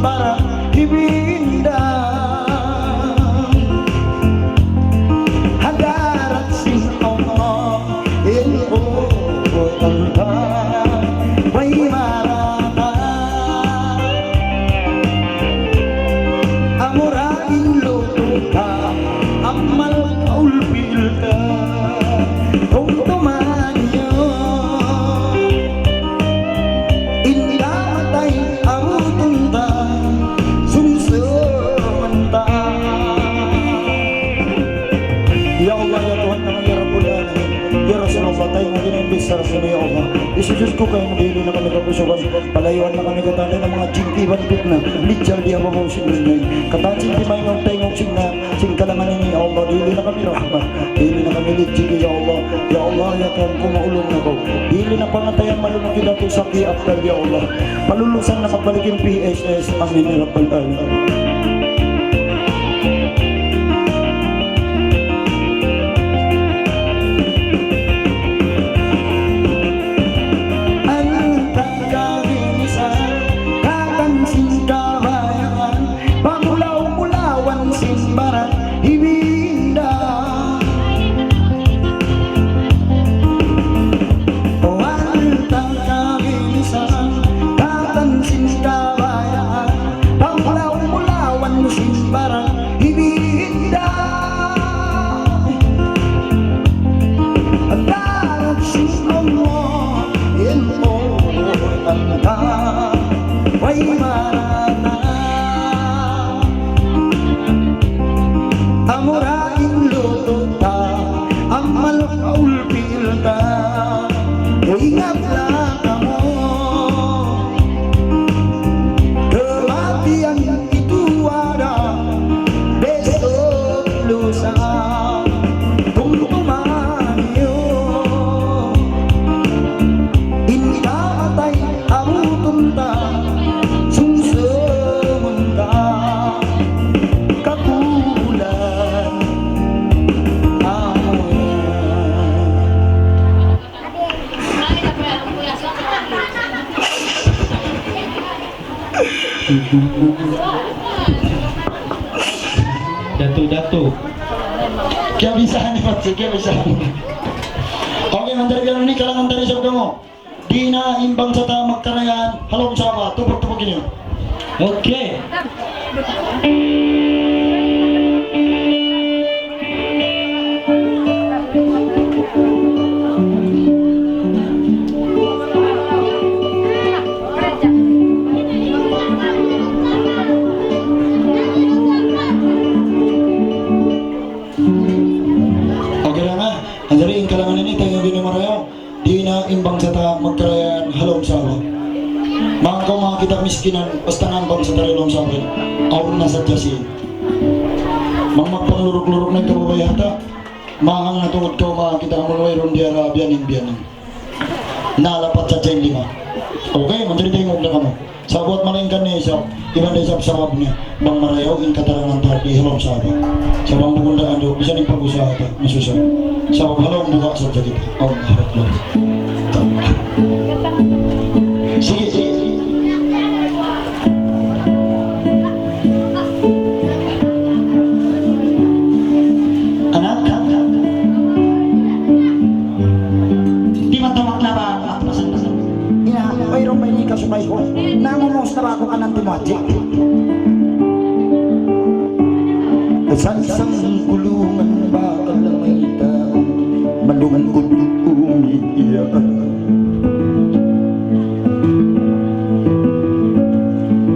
para ibinda hadarat sin Allah ilmu tentang way marata amurain lutuka amal kaul pilka kung tumanyo indatay amutunta sumsumanta. Ya Allah ya Tuhan kami ya Rabbul Alamin ya Rasulullah tayo mo ginambisar sa ya Allah isusud ko kayo magiging na kami kapusukan palayuan na kami katali ng mga jingki bandit na lidyal di ako mong sinunay katansin di may ngong tayong singna singkalangan ini ya Allah dili na kami rahmat dili na kami lidyal ya Allah ya Tuhan kumaulong na ko dili na pangatayan malunong kita to sa kiaptal ya Allah palulusan na kapalikin PSS amin ya Rabbul Alamin. Ingatlah kamu kematian itu ada besok lusa tumtumanyo indatai amu tunta sumsemunta kapulan Datu kaya bisa nih Pak, kaya bisa. Oke, menteri bilang ini kalangan dari siapa kamu? Dina imbang serta magkarayaan. Halo sahabat, tupuk-tupuk ini. Oke. Anjari kalangan ini tayo gini marayo Dina imbang sata magkarayaan halong sawa Mangko mga kita miskinan basta nambang sa tarilong sawa Aur nasa jasi Mang magpangluruk-luruk na kababayata Mahang natungod ko mga kita amulway rondiara biyanin Nalapat sa chain 5. Okay, manjari tayo ngog na kamo Sabot malingkan ni isap Iban na isap sabab niya Bang marayo in katarangan tardi halong sawa Sabang bukundaan do bisa ning pag-usaha ta masusa sabab halong buka sa kita Allah Akbar. Sige anak di matamak na ba at pasan-pasan ina mayroong may kasubay ko namumos na ba ako kanang timajik Sansang kulungan bakal na may taong malungan ko't umiiyak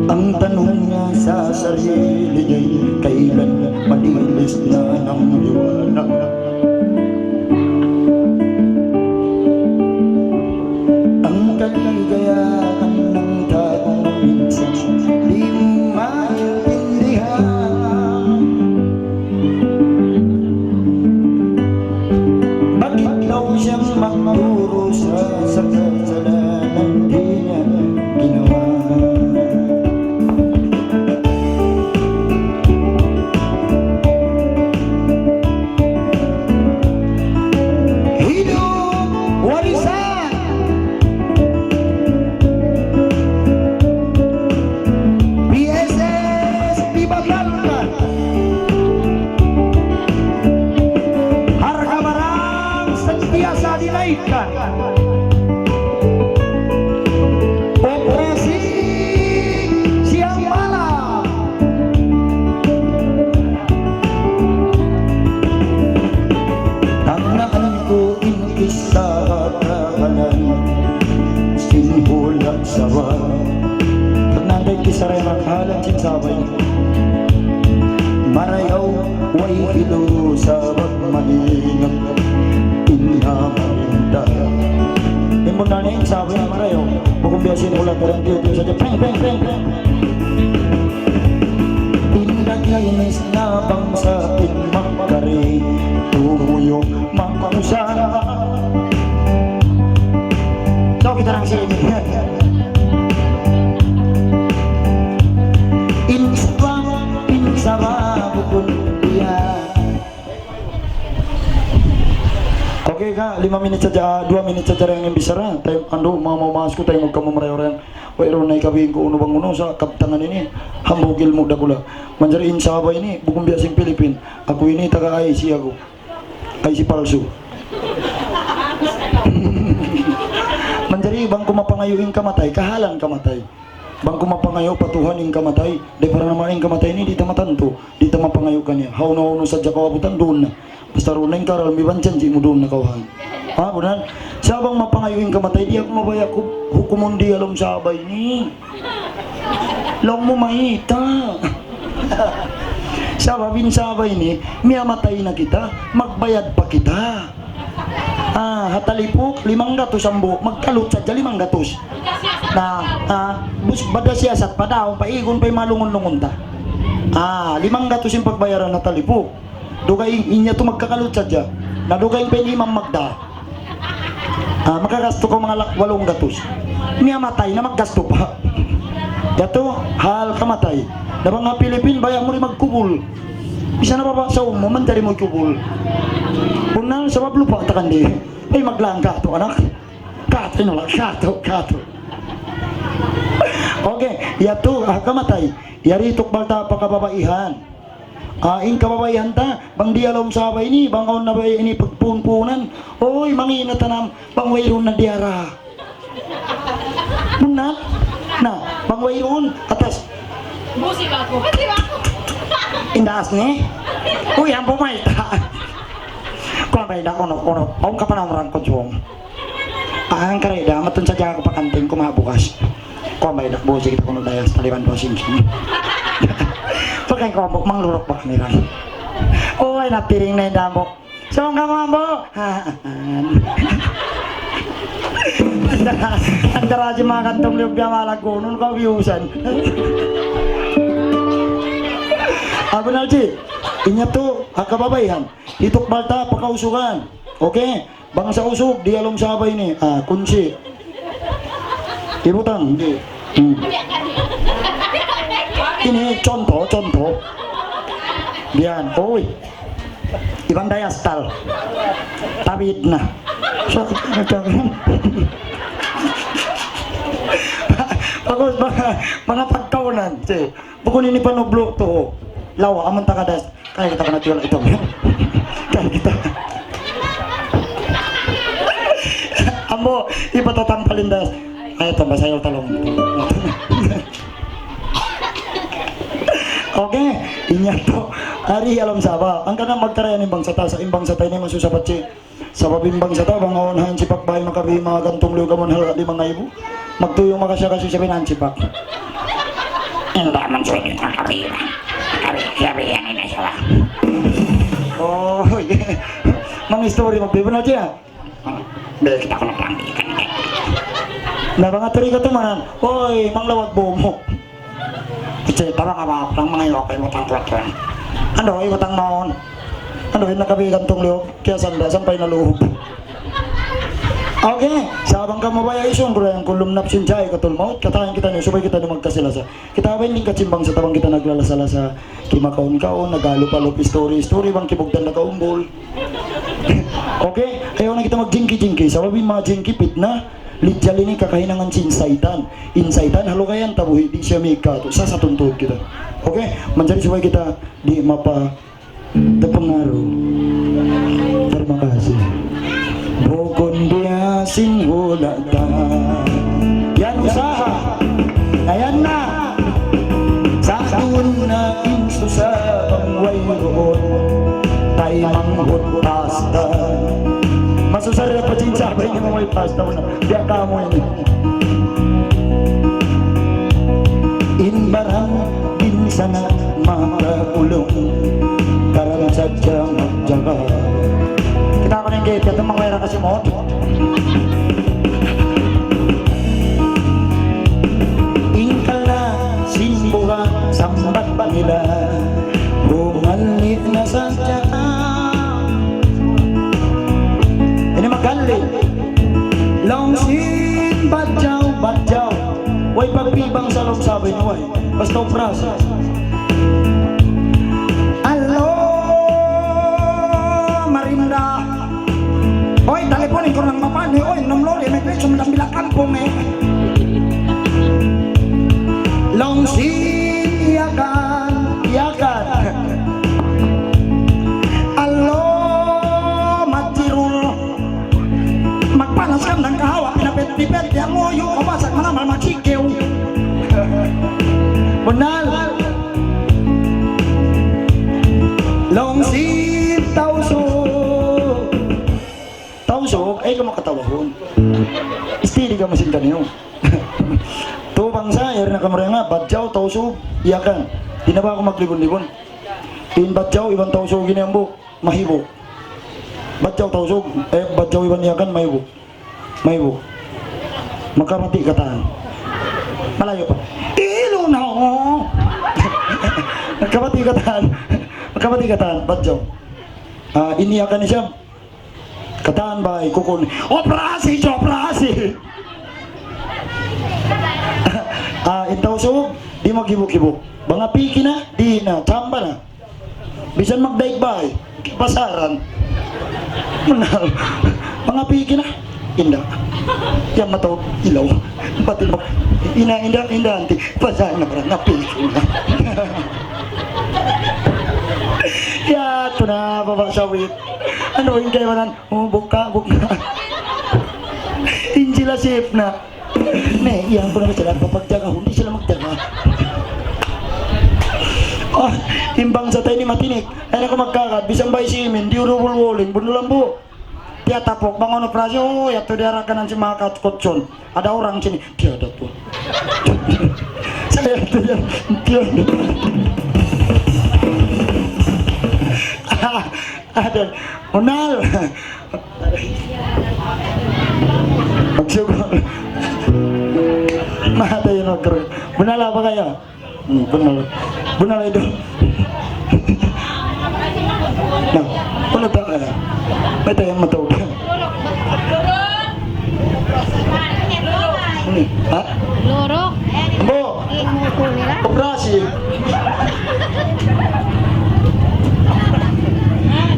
Ang tanong niya sa sarili niya'y kailan malinis na ng liwanag Ang kaligayahan ng taong minsan di mo maintindihan siyang magturo sa kasalanan di niya ginawa sabay. Marayaw, way ilo sa magmaningat, inamarinda. Imbon na niya yung sabay na marayaw, bukong biyasin ulat na rin dito sa Japan. Peng. Inagaynis na bang sa pinmakari, tumuyo makamusa. So kita lang sini. Insaba bukun dia. Okay ka, 5 minutes saja, 2 minutes saja yang bisara. Tayo ando mau mas ko tayo magkamumarayo rin. Wairon na ikabing ko uno bang uno sa kaptangan ini. Hambugil mo dakula. Manjari insaba ini bukan biasing Pilipin. Aku ini taga IC aku. IC palsu. Manjari bang kumapangayuin kamatay, kahalan kamatay. Bang kumapangayo patuhan ing kamatay. Di para naman ing kamatay ini di tamatanto, di tamapangayo kanya. How na sa jakawabutan doon na. Basta ron na yung karal, may banjanji mo doon na kawahan. Ha, bunan? Sabang mapangayo ing kamatay, di ako mabaya hukumon di alam sabay ni. Long mo maita. Sababin sabay ni, miyamatay na kita, magbayad pa kita. Hatalipok, 500 ambo, magkalot sa 500. Bada siyasat pa daw, paigon pa'y malungon-lungon ta. 500 yung pagbayaran na talipok. Dugay inya to magkakalot sa dya. Nadugay pa yung imam magda. Magkagasto ko mga 800. Miyamatay na maggasto pa. Yato, hal kamatay. Na mga Pilipin, bayang mo rin magkubul. Bisa na ba sa umo, mandari mo kubul. Punang sa mablupa takan di. Ay maglang kato anak. Kato nolak kato. Okay, yato kamatay. Yari tok balta pakababaihan. Ing kababaihan ta, bang di alam sabay ni, bang kaon na ba ini pagpunpunan. Oy, mangina tanam, bang wayron na diara. Muna, na, bang wayron atas. Busi ba ako? Indas ni. Uy, ang pumayta. Kung ba ida kono, ang kapanamran ko jong. Ang kareda matun sa jaga pakanting kumabukas. Kung ba ida busi kita kono dayas taliban do singking. Pagay ko ambok manglurok ba kami ran. Uy, napiring na indamok. So nga mambo. Antara aja makan tong liog gamala gunung kau biusan. Benar Ci, inya tuh kababaihan, ituk balta pakausukan. Oke, bangsa usuk di alam sabay ini. Kunci. Ibutan. Ini contoh. Dian, oi. Ibang dayastal. Tabid na. Bagus mga pagkaunan, Ci. Bukun ini panublo to. Lawa aman takadas kaya kita kena jual itu kaya kita ambo ipatotan palindas ayo tambah sayur talong. Oke, inya to hari alam saba ang kana magkarayan imbang sa ta sa imbang sa tay ni masusapat si sa pabimbang sa ta bang awon si pakbay makabi mga gantong liw gamon hal di mga ibu magtuyong makasya kasi sabi nan si pak enda man so ni makabi. Sabi yan ini salah. Oh, iya. Mang story magbiban aja. Bel kita kena pelantikan. Nah, bang aturi ka tumanan. Oy, mang lawat bomo. Kecil parang apa lang mga ilok ay utang tuwat tuwan. Ano ay utang maon. Ano ay nakabigan tong liog kaya sanda sampai na luhog. Okay, sabang ka mabaya isong bro yang kulum napsin jay katul maut katahan kita ni supaya kita ni magkasilasa. Kita ba ning kacimbang sa tabang kita naglalasa-lasa kimakaon-kaon nagalup-alup story bang kibugdan na kaumbol. Okay, ayaw na kita magjingki-jingki. Sababin mga jingki pitna lidyal ini kakahinangan insaitan halo kayan tabuhi di siya mika to sa tuntut kita. Okay, menjadi supaya kita di mapa terpengaruh. Terima kasih. Bukun dia singgula ta yan usaha ngayon na sa una ing susah pangwayroon tayo manghut pasta masusar na pacinsa ba yung may pasta mo na biya ka mo yun inbarang sana makaulong karon sadyang magjaga. Kita ko ng gate, katong mga kasi mo. Ingkala, simbuha, sambat pa nila, bumalik na sadya. Ini magaling, longsin, badyaw, badyaw. Way pagbibang sa loob sabi niyo, way. Basta prasa. Hello, Marinda. Oy, teleponin ko ng mapani. Oy, nomlori, may kwento mo ng bilakan po, me. Longsin, iyakan, iyakan. Hello, matirul. Magpanas ka ng kahawa, pinapet-pipet, yang ngoyo, kabasak manamal, magsikiw. Bunal. Longsin, tausog. Tausog, ay ka makatawahon. Istili ka masinta niyo. Tubang sa, yari na kamara nga, badyaw, tausog, iyakan. Di na ba ako maglibon-libon? Tin badyaw, ibang tausog, ginayambo, mahibo. Badyaw, tausog, badyaw, ibang iyakan, mahibo. Mahibo. Magkamati kataan. Malayo pa. Ilo na ako! Magkamati kataan. Magkamati kataan, badyaw. Iniyakan ni siya. Kataan ba, kukun. Operasi, operasi! Intausog, di maghibok-hibok. Mga piki na, di na, tamba na. Bisan magdaig ba, pasaran. Mga piki na, inda. Yan matawag, ilaw. Pati mag, inda, anti, pasaran na parang napiki na. Yato na, babasawit. Ano yung kayo manan? Buka. Injila safe na. Ne, iyan ko na sila papagjaga, hindi sila magjaga. Oh, imbang sa tayo ni matinik. Ay na ko magkakat, bisang bay si Imin, di urubul-wuling, bunulang po. Tiya tapok, bangon operasyon, yato diara ka ng si mga katkotson. Ada orang sini, tiada po. Saya itu yang tiada. Ada, Onal. Magsyukur. Mahata yun magkaroon. Bunala ba kaya? Bunala ito. Nah, wala ta kaya. May tayong matawag. Ha? Lorok. Ambo! Operasi.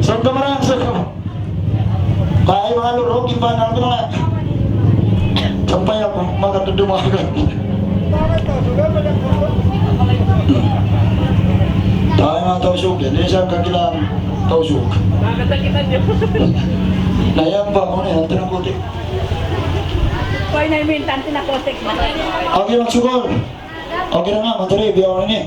Saan ka marang sa ka? Kaya mga lorok, ibanan ko na. Sampay ako, makatudumagan. Tayo mga tausog yan, isang kakilang tausog. Nayang ba mo na yan, tinakutik. Koy na yung tante na kotek na. Okay, magsugol. Okay na nga, matari, biyaw na niya.